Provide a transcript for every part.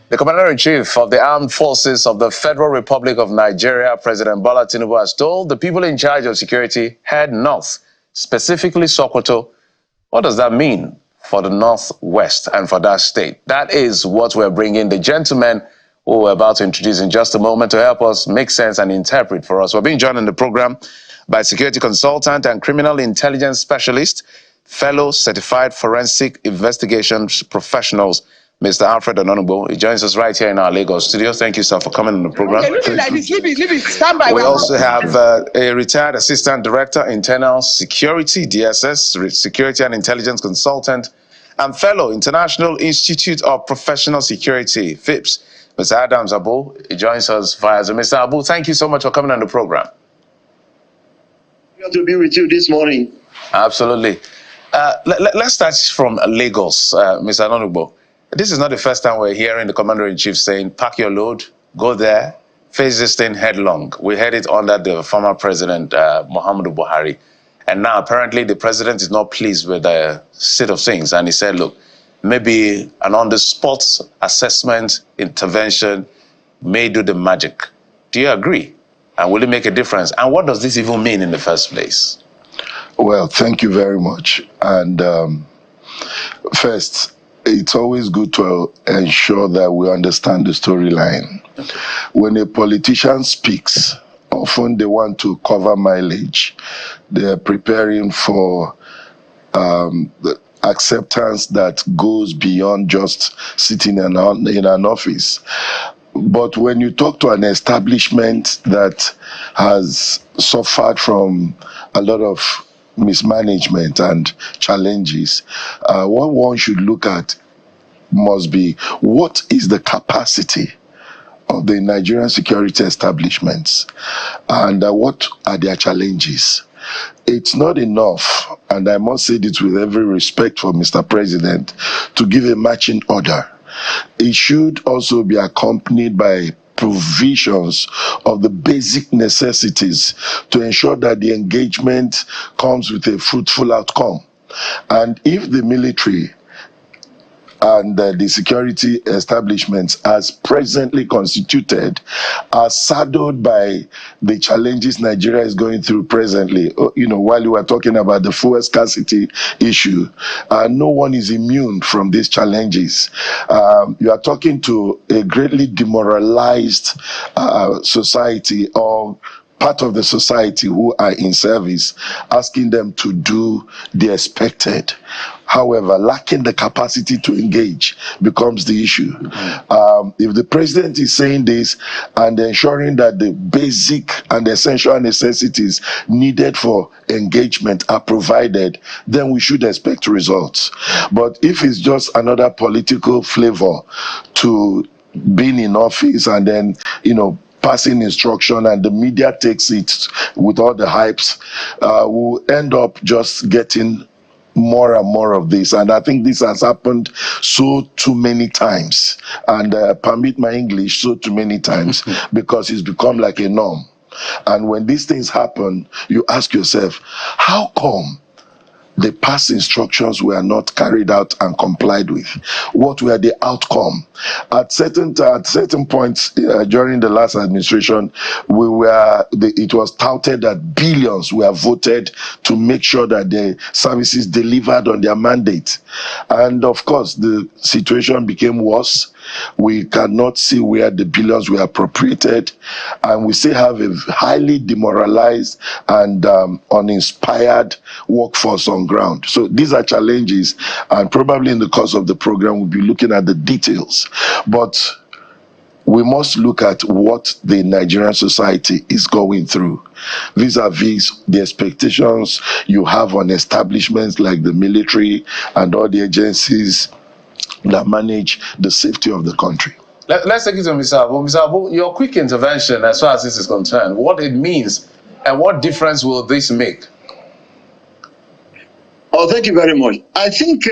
The Commander-in-Chief of the Armed Forces of the Federal Republic of Nigeria, President Bola Tinubu, has told the people in charge of security, head north, specifically Sokoto. What does that mean for the Northwest and for that state? That is what we're bringing the gentlemen who we're about to introduce in just a moment to help us make sense and interpret for us. We're being joined in the program by security consultant and criminal intelligence specialist, fellow certified forensic investigations professionals, Mr. Alfred Ononugbo. He joins us right here in our Lagos studio. Thank you, sir, for coming on the program. We also have a retired assistant director, internal security, DSS, security and intelligence consultant, and fellow International Institute of Professional Security, FIPS, Mr. Adams Abu. He joins us via Zoom. Mr. Abu, thank you so much for coming on the program. Glad to be with you this morning. Absolutely. Let's start from Lagos, Mr. Ononugbo. This is not the first time we're hearing the Commander-in-Chief saying, pack your load, go there, face this thing headlong. We heard it under the former president, Muhammadu Buhari. And now apparently the president is not pleased with the state of things. And he said, look, maybe an on-the-spot assessment intervention may do the magic. Do you agree? And will it make a difference? And what does this even mean in the first place? Well, thank you very much. And first, it's always good to ensure that we understand the storyline. When a politician speaks, often they want to cover mileage. They're preparing for the acceptance that goes beyond just sitting in an office. But when you talk to an establishment that has suffered from a lot of mismanagement and challenges, what one should look at must be what is the capacity of the Nigerian security establishments and what are their challenges. It's not enough, and I must say this with every respect for Mr. President, to give a marching order. It should also be accompanied by provisions of the basic necessities to ensure that the engagement comes with a fruitful outcome. And if the military and the security establishments as presently constituted are saddled by the challenges Nigeria is going through presently, while you were talking about the fuel scarcity issue, no one is immune from these challenges. You are talking to a greatly demoralized society, or part of the society who are in service, asking them to do the expected. However, lacking the capacity to engage becomes the issue. If the president is saying this and ensuring that the basic and essential necessities needed for engagement are provided, then we should expect results. But if it's just another political flavor to being in office and then, passing instruction and the media takes it with all the hypes, we'll end up just getting more and more of this. And I think this has happened so too many times, and permit my English, so too many times, because it's become like a norm. And when these things happen, you ask yourself, how come the past instructions were not carried out and complied with? What were the outcome? At certain points during the last administration, it was touted that billions were voted to make sure that the services delivered on their mandate. And of course, the situation became worse. We cannot see where the billions were appropriated, and we still have a highly demoralized and uninspired workforce on ground. So these are challenges, and probably in the course of the program we'll be looking at the details. But we must look at what the Nigerian society is going through vis-a-vis the expectations you have on establishments like the military and all the agencies that manage the safety of the country. Let's take it to Mr. Abu. Mr. Abu, your quick intervention as far as this is concerned, what it means and what difference will this make? Oh, thank you very much. I think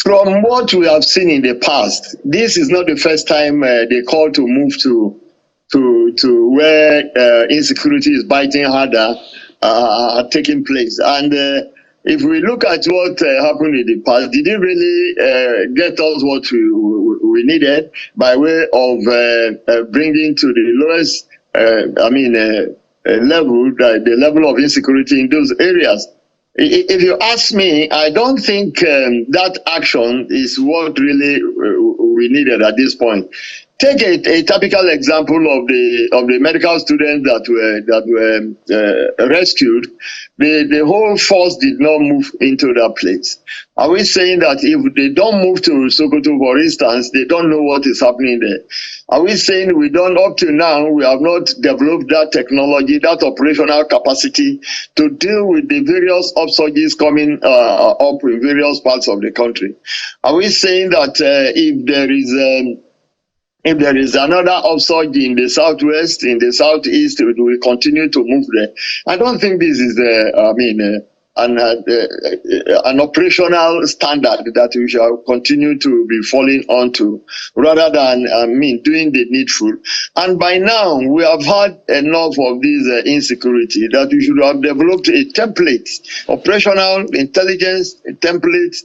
from what we have seen in the past, this is not the first time they call to move to where insecurity is biting harder, taking place. And if we look at what happened in the past, did it really get us what we needed by way of bringing to the lowest, level, the level of insecurity in those areas? If you ask me, I don't think that action is what really we needed at this point. Take a typical example of the medical students that were rescued. The whole force did not move into that place. Are we saying that if they don't move to Sokoto, for instance, they don't know what is happening there? Are we saying we don't, up to now, we have not developed that technology, that operational capacity to deal with the various upsurges coming up in various parts of the country? Are we saying that if there is another upsurge in the southwest, in the southeast, we will continue to move there? I don't think this is an operational standard that we shall continue to be falling onto, rather than doing the needful. And by now, we have had enough of this insecurity that we should have developed a template, operational intelligence template,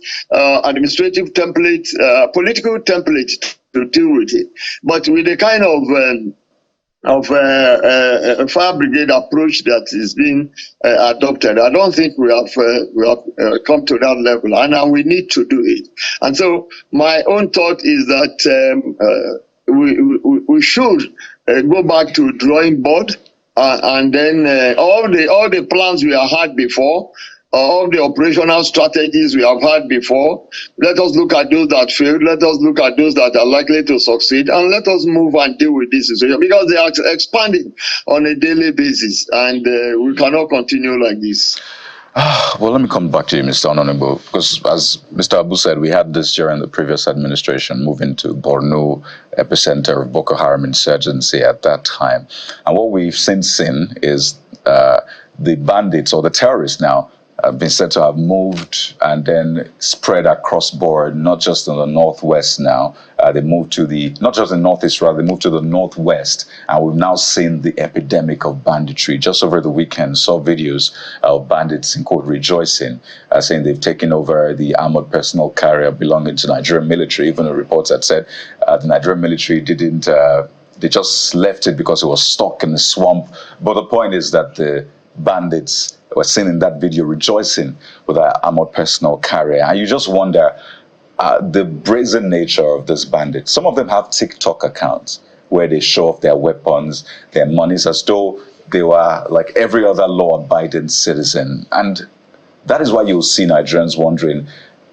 administrative template, political template to deal with it. But with the kind of fire brigade approach that is being adopted, I don't think we have come to that level, and we need to do it. And so my own thought is that we should go back to drawing board, and then all the plans we have had before, all the operational strategies we have had before, let us look at those that failed, let us look at those that are likely to succeed, and let us move and deal with this situation, because they are expanding on a daily basis, and we cannot continue like this. Well, let me come back to you, Mr. Honorable, because as Mr. Abu said, we had this during the previous administration, moving to Borno, epicenter of Boko Haram insurgency at that time. And what we've since seen is the bandits, or the terrorists now, have been said to have moved and then spread across board, not just in the northwest now. They moved to not just the northeast, rather, they moved to the northwest. And we've now seen the epidemic of banditry. Just over the weekend, saw videos of bandits, in quote, rejoicing, saying they've taken over the armored personnel carrier belonging to Nigerian military. Even the reports had said the Nigerian military didn't, they just left it because it was stuck in the swamp. But the point is that the bandits were seen in that video rejoicing with our armored personnel carrier. And you just wonder the brazen nature of this bandit. Some of them have TikTok accounts where they show off their weapons, their monies, as though they were like every other law-abiding citizen. And that is why you'll see Nigerians wondering,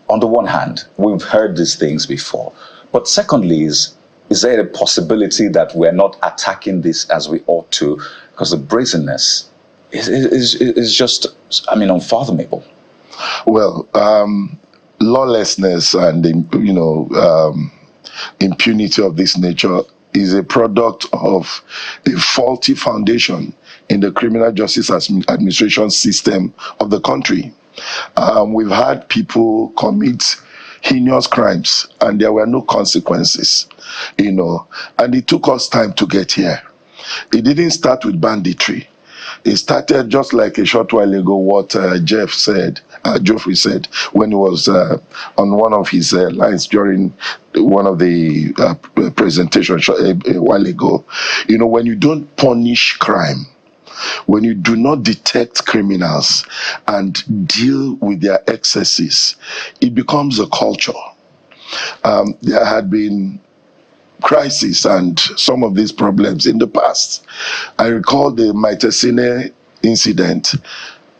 on the one hand, we've heard these things before. But secondly, is there a possibility that we're not attacking this as we ought to? Because the brazenness is just, unfathomable. Well, lawlessness and impunity of this nature is a product of a faulty foundation in the criminal justice administration system of the country. We've had people commit heinous crimes and there were no consequences, and it took us time to get here. It didn't start with banditry. It started just like a short while ago, what Geoffrey said, when he was on one of his lines during one of the presentations a while ago. When you don't punish crime, when you do not detect criminals and deal with their excesses, it becomes a culture. There had been crisis and some of these problems in the past. I recall the Maitesine incident.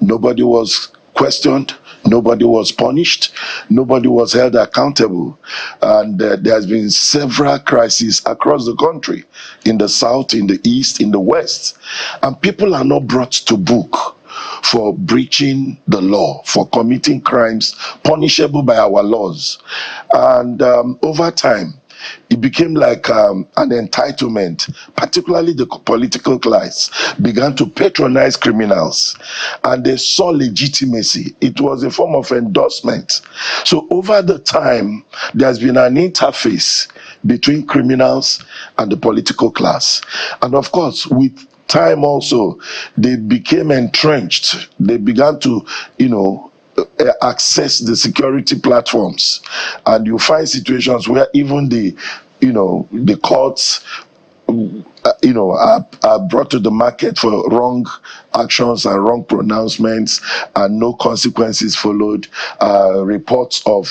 Nobody was questioned, nobody was punished, nobody was held accountable. And there has been several crises across the country, in the south, in the east, in the west. And people are not brought to book for breaching the law, for committing crimes punishable by our laws. And over time, it became like an entitlement. Particularly the political class began to patronize criminals, and they saw legitimacy. It was a form of endorsement. So over the time, there's been an interface between criminals and the political class. And of course, with time also, they became entrenched. They began to, access the security platforms, and you find situations where even the courts are brought to the market for wrong actions and wrong pronouncements, and no consequences followed. Reports of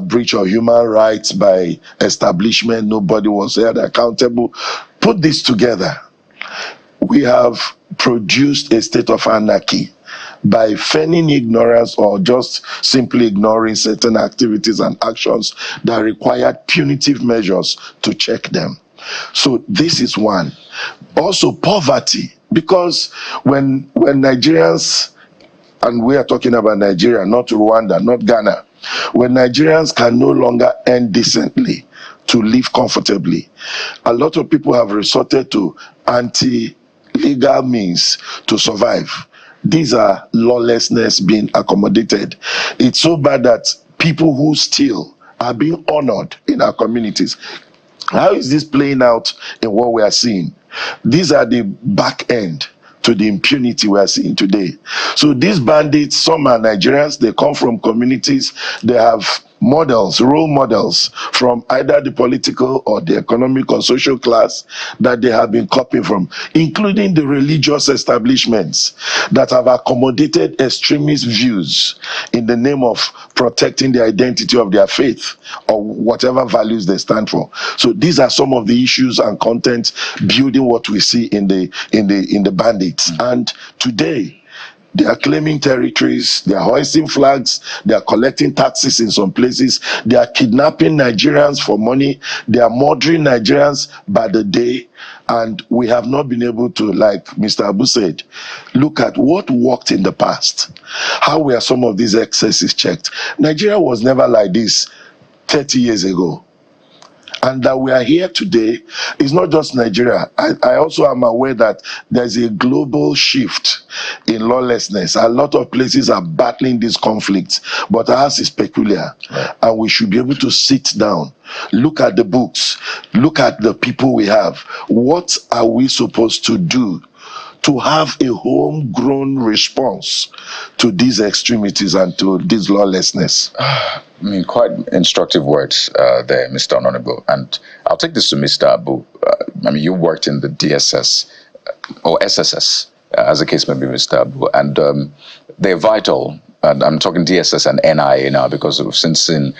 breach of human rights by establishment, nobody was held accountable. Put this together, we have produced a state of anarchy by feigning ignorance or just simply ignoring certain activities and actions that required punitive measures to check them. So this is one. Also poverty, because when Nigerians, and we are talking about Nigeria, not Rwanda, not Ghana, when Nigerians can no longer earn decently to live comfortably, a lot of people have resorted to anti-legal means to survive. These are lawlessness being accommodated. It's so bad that people who steal are being honored in our communities. How is this playing out in what we are seeing? These are the back end to the impunity we are seeing today. So these bandits, some are Nigerians, they come from communities, they have models, role models from either the political or the economic or social class that they have been copying from, including the religious establishments that have accommodated extremist views in the name of protecting the identity of their faith or whatever values they stand for. So these are some of the issues and content building what we see in the bandits. And today, they are claiming territories, they are hoisting flags, they are collecting taxes in some places, they are kidnapping Nigerians for money, they are murdering Nigerians by the day, and we have not been able to, like Mr. Abu said, look at what worked in the past. How were some of these excesses checked? Nigeria was never like this 30 years ago. And that we are here today is not just Nigeria. I also am aware that there's a global shift in lawlessness. A lot of places are battling these conflicts, but ours is peculiar. Right. And we should be able to sit down, look at the books, look at the people we have. What are we supposed to do to have a homegrown response to these extremities and to this lawlessness? I mean, quite instructive words there, Mr. Honorable. And I'll take this to Mr. Abu. I mean, you worked in the DSS or SSS, as the case may be, Mr. Abu, and they're vital. And I'm talking DSS and NIA now because we've since seen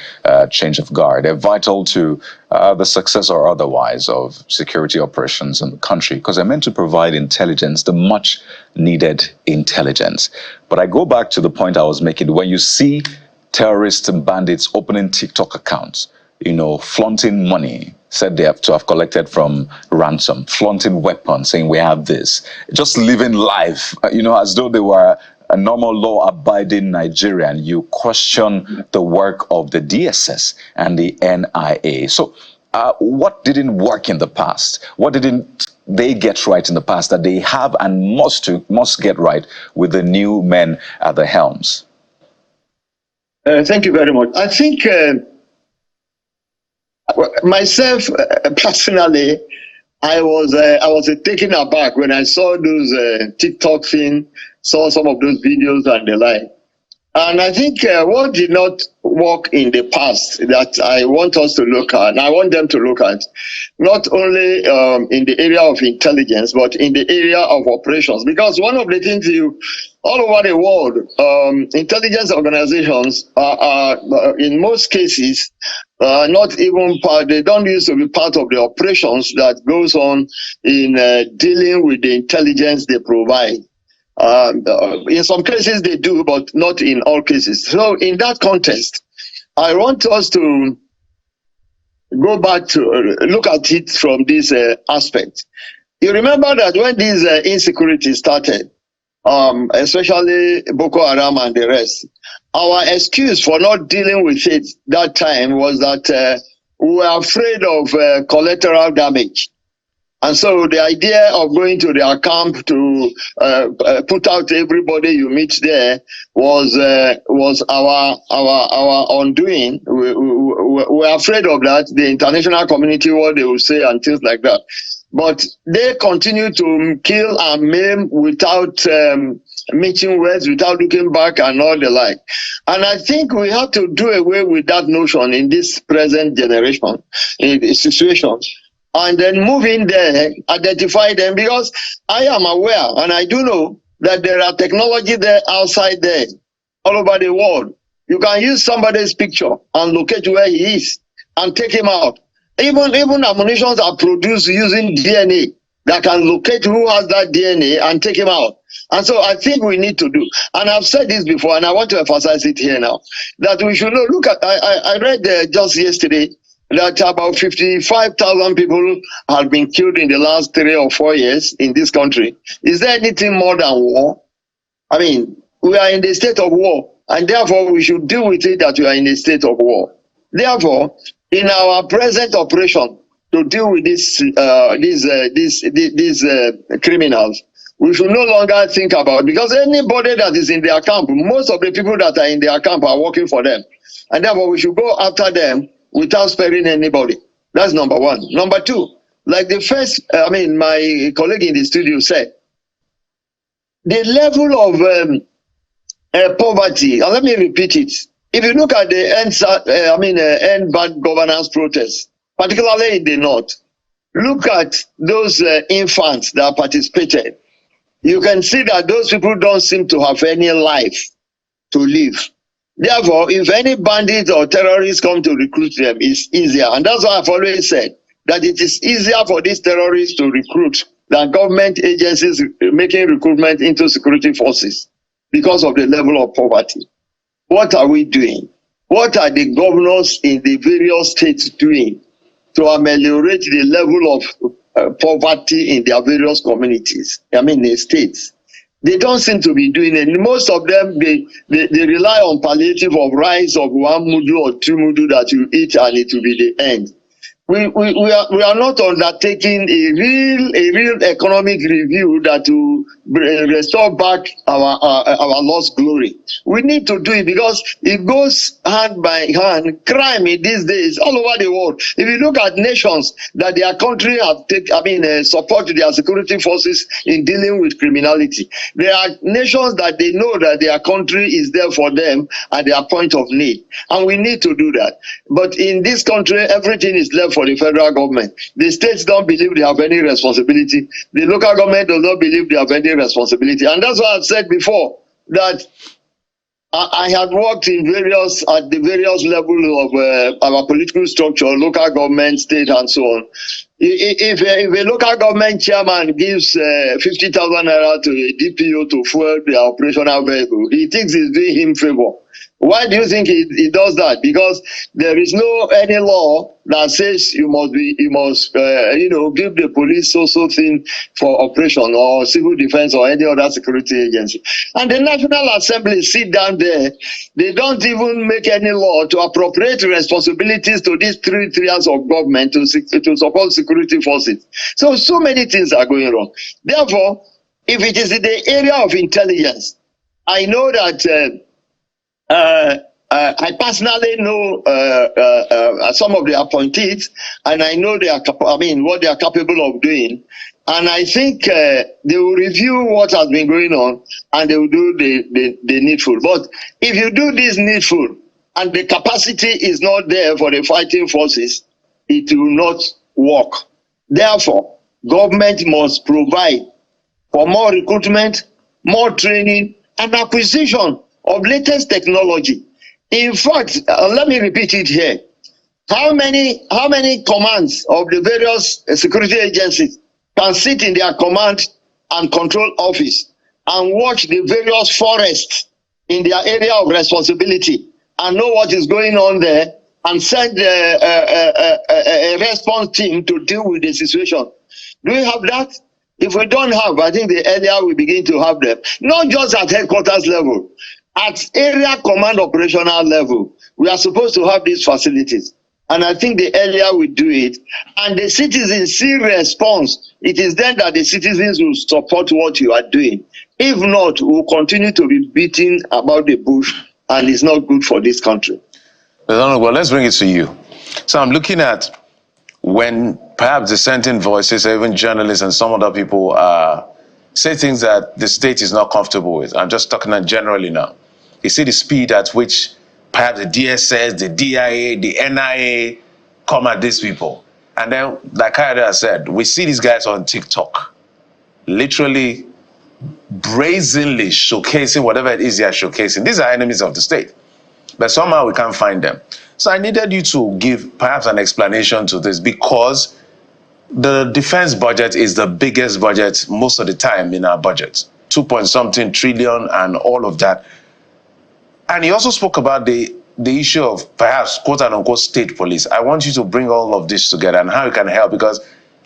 change of guard. They're vital to the success or otherwise of security operations in the country because they're meant to provide intelligence, the much needed intelligence. But I go back to the point I was making. When you see terrorists and bandits opening TikTok accounts, flaunting money, said they have to have collected from ransom, flaunting weapons, saying we have this, just living life, as though they were a normal law-abiding Nigerian, you question the work of the DSS and the NIA. So what didn't work in the past? What didn't they get right in the past that they have and must get right with the new men at the helms? Thank you very much. I think myself personally, I was taken aback when I saw those TikTok thing, saw some of those videos and the like. And I think what did not work in the past that I want us to look at, and I want them to look at, not only in the area of intelligence, but in the area of operations. Because one of the things all over the world, intelligence organizations are in most cases, not even part, they don't used to be part of the operations that goes on in dealing with the intelligence they provide. In some cases they do, but not in all cases. So in that context, I want us to go back to look at it from this aspect. You remember that when these insecurity started, especially Boko Haram and the rest, our excuse for not dealing with it that time was that we were afraid of collateral damage. And so the idea of going to their camp to put out everybody you meet there was our undoing. We were afraid of that, the international community, what they will say and things like that. But they continue to kill and maim without meeting words without looking back and all the like. And I think we have to do away with that notion in this present generation, in this situation, and then move in there, identify them, because I am aware and I do know that there are technology there outside there, all over the world. You can use somebody's picture and locate where he is and take him out. Even ammunitions are produced using DNA that can locate who has that DNA and take him out. And so I think we need to do, and I've said this before, and I want to emphasize it here now, that we should know, look at, I read just yesterday that about 55,000 people have been killed in the last 3 or 4 years in this country. Is there anything more than war? I mean, we are in the state of war, and therefore we should deal with it that we are in a state of war. Therefore, in our present operation to deal with these criminals, we should no longer think about, because anybody that is in their camp, most of the people that are in their camp are working for them, and therefore we should go after them without sparing anybody. That's number one. Number two, like the first, my colleague in the studio said, the level of poverty, and let me repeat it. If you look at the end bad governance protests, particularly in the north, look at those infants that participated. You can see that those people don't seem to have any life to live. Therefore, if any bandit or terrorists come to recruit them, it's easier. And that's why I've always said that it is easier for these terrorists to recruit than government agencies making recruitment into security forces because of the level of poverty. What are we doing? What are the governors in the various states doing to ameliorate the level of poverty in their various communities? The states. They don't seem to be doing it. Most of them, they rely on palliative of rice of 1 mudu or 2 mudu that you eat and it will be the end. We are not undertaking a real economic review that will restore back our lost glory. We need to do it because it goes hand by hand. Crime in these days all over the world. If you look at nations that their country have support their security forces in dealing with criminality, there are nations that they know that their country is there for them at their point of need, and we need to do that. But in this country, everything is left for the federal government. The states don't believe they have any responsibility. The local government does not believe they have any responsibility. And that's why I've said before that I had worked at the various levels of our political structure, local government, state, and so on. If a local government chairman gives 50,000 naira to a DPO to fuel their operational vehicle, he thinks he's doing him favor. Why do you think he does that? Because there is no any law that says you must give the police so thing for operation or civil defense or any other security agency. And the National Assembly sit down there. They don't even make any law to appropriate responsibilities to these 3 tiers of government to support security forces. So many things are going wrong. Therefore, if it is in the area of intelligence, I know that I personally know some of the appointees, and I know what they are capable of doing. And I think they will review what has been going on, and they will do the needful. But if you do this needful, and the capacity is not there for the fighting forces, it will not work. Therefore, government must provide for more recruitment, more training, and acquisition of latest technology. In fact, let me repeat it here. How many commands of the various security agencies can sit in their command and control office and watch the various forests in their area of responsibility and know what is going on there and send a response team to deal with the situation? Do we have that? If we don't have, I think the earlier we begin to have them, not just at headquarters level, at area command operational level, we are supposed to have these facilities. And I think the earlier we do it, and the citizens see response, it is then that the citizens will support what you are doing. If not, we will continue to be beating about the bush, and it's not good for this country. Well, let's bring it to you. So I'm looking at when perhaps dissenting voices, or even journalists and some other people are say things that the state is not comfortable with. I'm just talking generally now. You see the speed at which perhaps the DSS, the DIA, the NIA come at these people. And then, like I said, we see these guys on TikTok literally brazenly showcasing whatever it is they are showcasing. These are enemies of the state, but somehow we can't find them. So I needed you to give perhaps an explanation to this, because the defense budget is the biggest budget most of the time in our budget, 2-point-something trillion and all of that. And he also spoke about the issue of perhaps quote unquote state police. I want you to bring all of this together and how you can help, because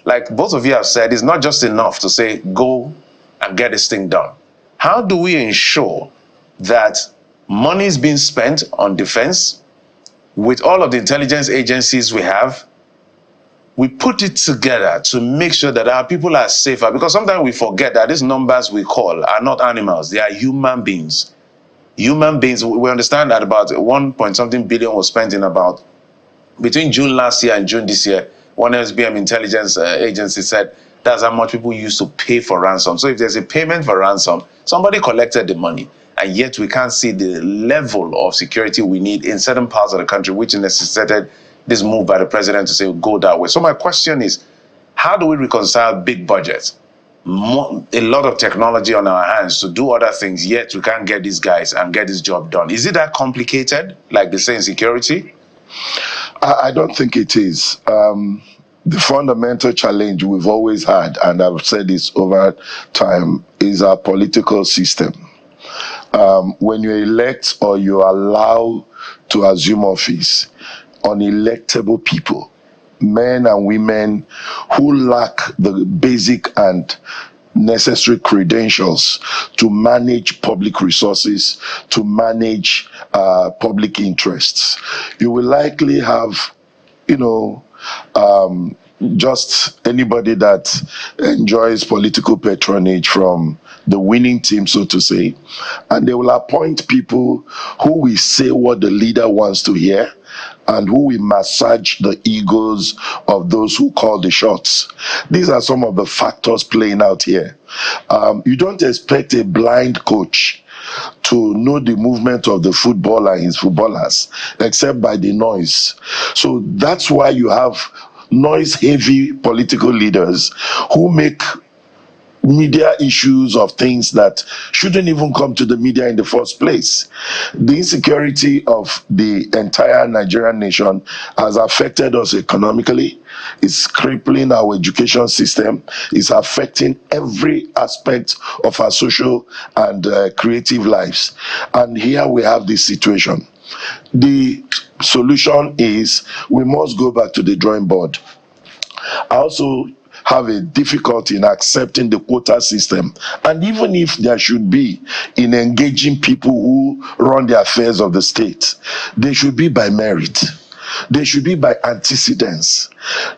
like both of you have said, it's not just enough to say go and get this thing done. How do we ensure that money is being spent on defense with all of the intelligence agencies we have? We put it together to make sure that our people are safer, because sometimes we forget that these numbers we call are not animals, they are human beings. Human beings, we understand that about 1-point-something billion was spent in about between June last year and June this year. One SBM intelligence agency said that's how much people used to pay for ransom. So if there's a payment for ransom, somebody collected the money, and yet we can't see the level of security we need in certain parts of the country, which necessitated this move by the president to say go that way. So my question is, how do we reconcile big budgets, a lot of technology on our hands to do other things, yet we can't get these guys and get this job done? Is it that complicated, like they say in security? I don't think it is. The fundamental challenge we've always had, and I've said this over time, is our political system. When you elect or you allow to assume office unelectable people, men and women who lack the basic and necessary credentials to manage public resources, to manage public interests, you will likely have, just anybody that enjoys political patronage from the winning team, so to say, and they will appoint people who will say what the leader wants to hear and who will massage the egos of those who call the shots. These are some of the factors playing out here. You don't expect a blind coach to know the movement of the footballer and his footballers, except by the noise. So that's why you have noise-heavy political leaders who make media issues of things that shouldn't even come to the media in the first place. The insecurity of the entire Nigerian nation has affected us economically. It's crippling our education system. It's affecting every aspect of our social and creative lives. And here we have this situation. The solution is we must go back to the drawing board. I also have a difficulty in accepting the quota system, and even if there should be in engaging people who run the affairs of the state, they should be by merit. They should be by antecedents.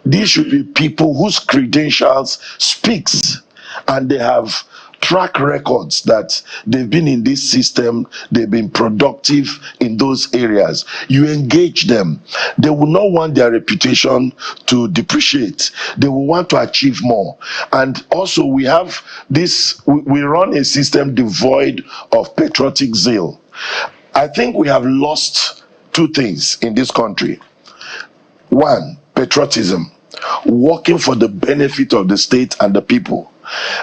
These should be people whose credentials speaks, and they have track records that they've been in this system, they've been productive in those areas. You engage them, they will not want their reputation to depreciate. They will want to achieve more. And also we have this, we run a system devoid of patriotic zeal. I think we have lost two things in this country. One, patriotism, working for the benefit of the state and the people.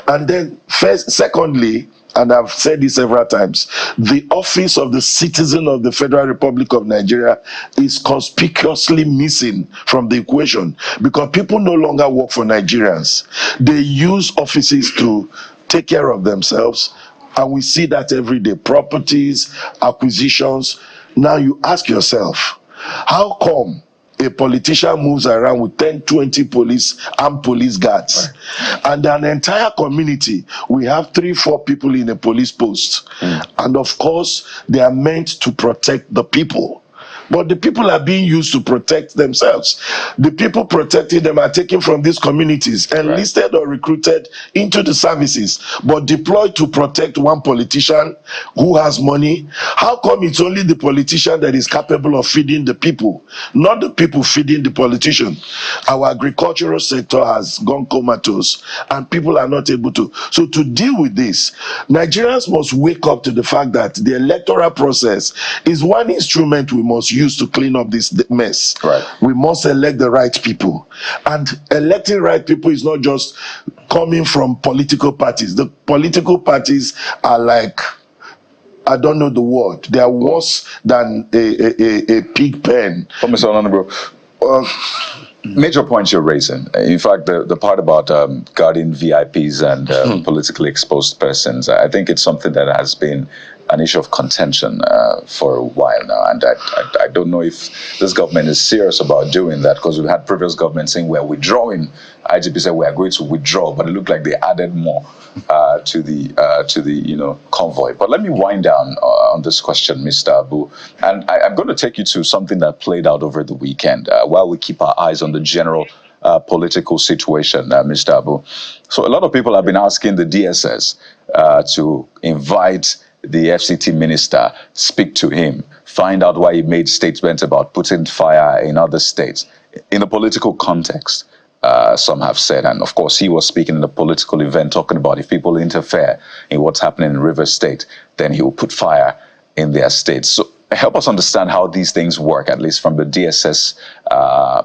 And then secondly, and I've said this several times, the office of the citizen of the Federal Republic of Nigeria is conspicuously missing from the equation, because people no longer work for Nigerians. They use offices to take care of themselves, and we see that every day. Properties, acquisitions. Now you ask yourself, how come a politician moves around with 10, 20 armed police guards, and an entire community, we have 3, 4 people in a police post, and of course they are meant to protect the people. but the people are being used to protect themselves. The people protecting them are taken from these communities, enlisted or recruited into the services, but deployed to protect one politician who has money. How come it's only the politician that is capable of feeding the people, not the people feeding the politician? Our agricultural sector has gone comatose and people are not able to. So to deal with this, Nigerians must wake up to the fact that the electoral process is one instrument we must use to clean up this mess. We must elect the right people, and electing right people is not just coming from political parties. The political parties are like, I don't know the word, they are worse than a pig pen. Mr. Honorable, major points you're raising. In fact, the part about guarding VIPs and politically exposed persons, I think it's something that has been an issue of contention for a while now. And I don't know if this government is serious about doing that, because we've had previous governments saying we're withdrawing. IGP said we are going to withdraw, but it looked like they added more to the convoy. But let me wind down on this question, Mr. Abu, and I'm going to take you to something that played out over the weekend while we keep our eyes on the general political situation, Mr. Abu. So a lot of people have been asking the DSS to invite the FCT minister, speak to him, find out why he made statements about putting fire in other states. In a political context, some have said, and of course he was speaking in a political event talking about if people interfere in what's happening in River State, then he will put fire in their states. So help us understand how these things work, at least from the DSS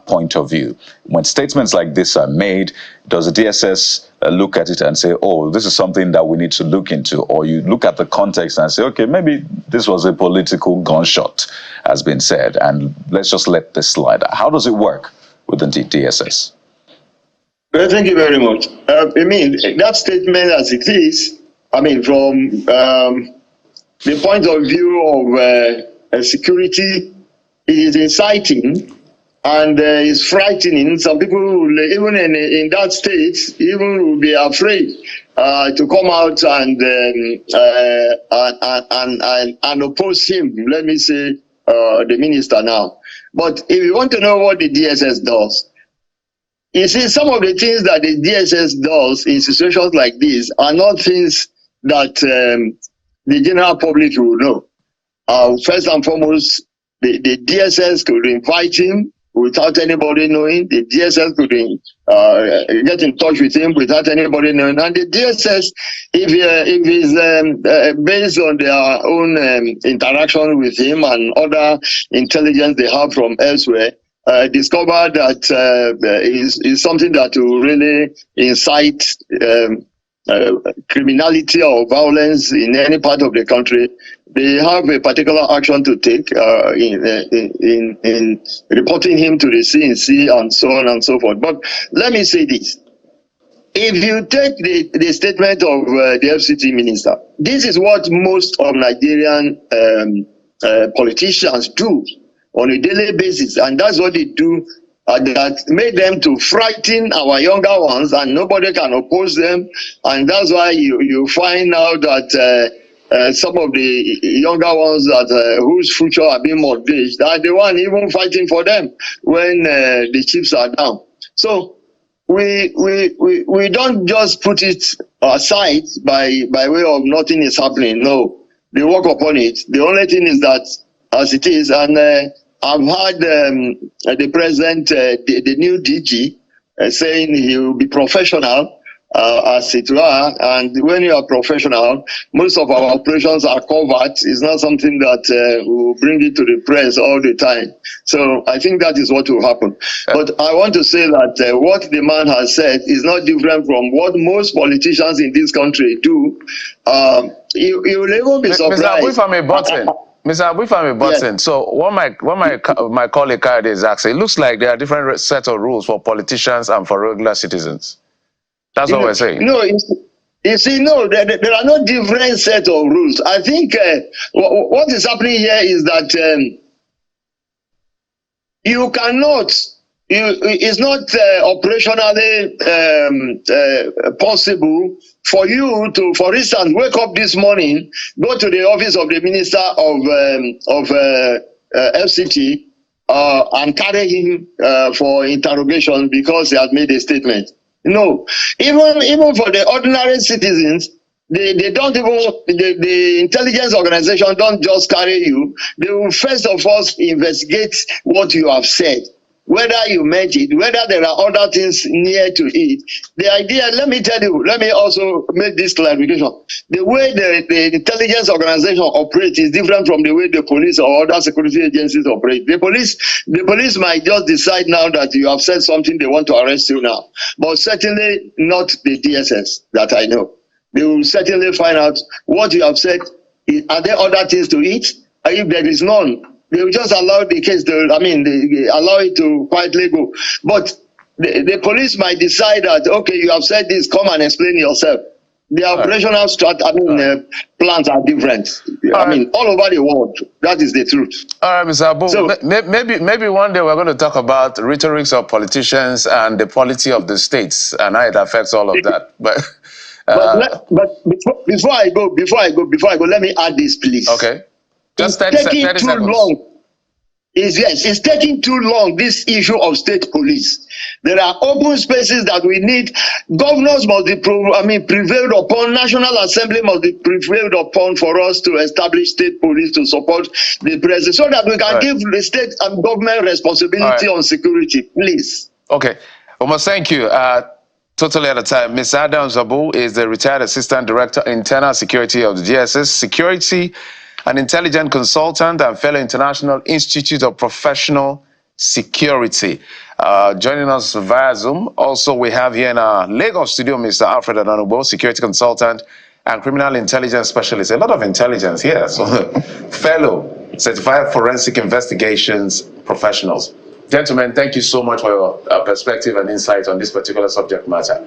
point of view. When statements like this are made, does the DSS look at it and say, oh, this is something that we need to look into? Or you look at the context and say, okay, maybe this was a political gunshot, has been said, and let's just let this slide. How does it work within the DSS? Well, thank you very much. I mean, that statement as it is, I mean, from the point of view of security, it is inciting and is frightening. Some people, even in that state, even will be afraid to come out and oppose him. Let me say the minister now. But if you want to know what the DSS does, you see, some of the things that the DSS does in situations like this are not things that the general public will know. First and foremost, the DSS could invite him without anybody knowing. The DSS could get in touch with him without anybody knowing. And the DSS, if it's based on their own interaction with him and other intelligence they have from elsewhere, discover that is something that will really incite criminality or violence in any part of the country, they have a particular action to take in reporting him to the CNC and so on and so forth. But let me say this. If you take the statement of the FCT minister, this is what most of Nigerian politicians do on a daily basis, and that's what they do that made them to frighten our younger ones, and nobody can oppose them. And that's why you find out that some of the younger ones that whose future are being mortgaged are the one even fighting for them when the chips are down. So we don't just put it aside by way of nothing is happening. No, they work upon it. The only thing is that as it is, and I've heard the president, the new DG, saying he will be professional, as it were. And when you are professional, most of our operations are covered. It's not something that will bring it to the press all the time. So I think that is what will happen. But I want to say that what the man has said is not different from what most politicians in this country do. You will even be surprised. Mr. Abufami Button, Yes. so what my colleague Kayode is asking, it looks like there are different set of rules for politicians and for regular citizens. That's what we're saying. No, you see, no, there are no different set of rules. I think what is happening here is that you cannot, it's not operationally possible for you to, for instance, wake up this morning, go to the office of the Minister FCT and carry him for interrogation because he has made a statement. No, even for the ordinary citizens, they don't even, the intelligence organization don't just carry you. They will first of all investigate what you have said, whether you meant it, whether there are other things near to it. The idea, let me tell you, let me also make this clarification. The way the intelligence organization operates is different from the way the police or other security agencies operate. The police might just decide now that you have said something, they want to arrest you now. But certainly not the DSS that I know. They will certainly find out what you have said. Are there other things to it? If there is none, they will just allow the case to, they allow it to quietly go. But the police might decide that, okay, you have said this, come and explain yourself. The operational plans are different. All over the world. That is the truth. All right, Mr. Abu, so, maybe one day we're going to talk about rhetorics of politicians and the polity of the states and how it affects all of that. But before I go, let me add this, please. Okay. Just it's taking too long. It's taking too long, this issue of state police. There are open spaces that we need. Governors must be prevailed upon. National Assembly must be prevailed upon for us to establish state police to support the president so that we can give the state and government responsibility on security, please. Okay. Almost thank you. Totally at a time. Ms. Adams Abu is the retired Assistant Director, Internal Security of the DSS, Security and Intelligence Consultant and fellow International Institute of Professional Security. Joining us via Zoom. Also, we have here in our Lagos studio, Mr. Alfred Ananubo, Security Consultant and Criminal Intelligence Specialist. A lot of intelligence here. So, fellow Certified Forensic Investigations Professionals. Gentlemen, thank you so much for your perspective and insight on this particular subject matter.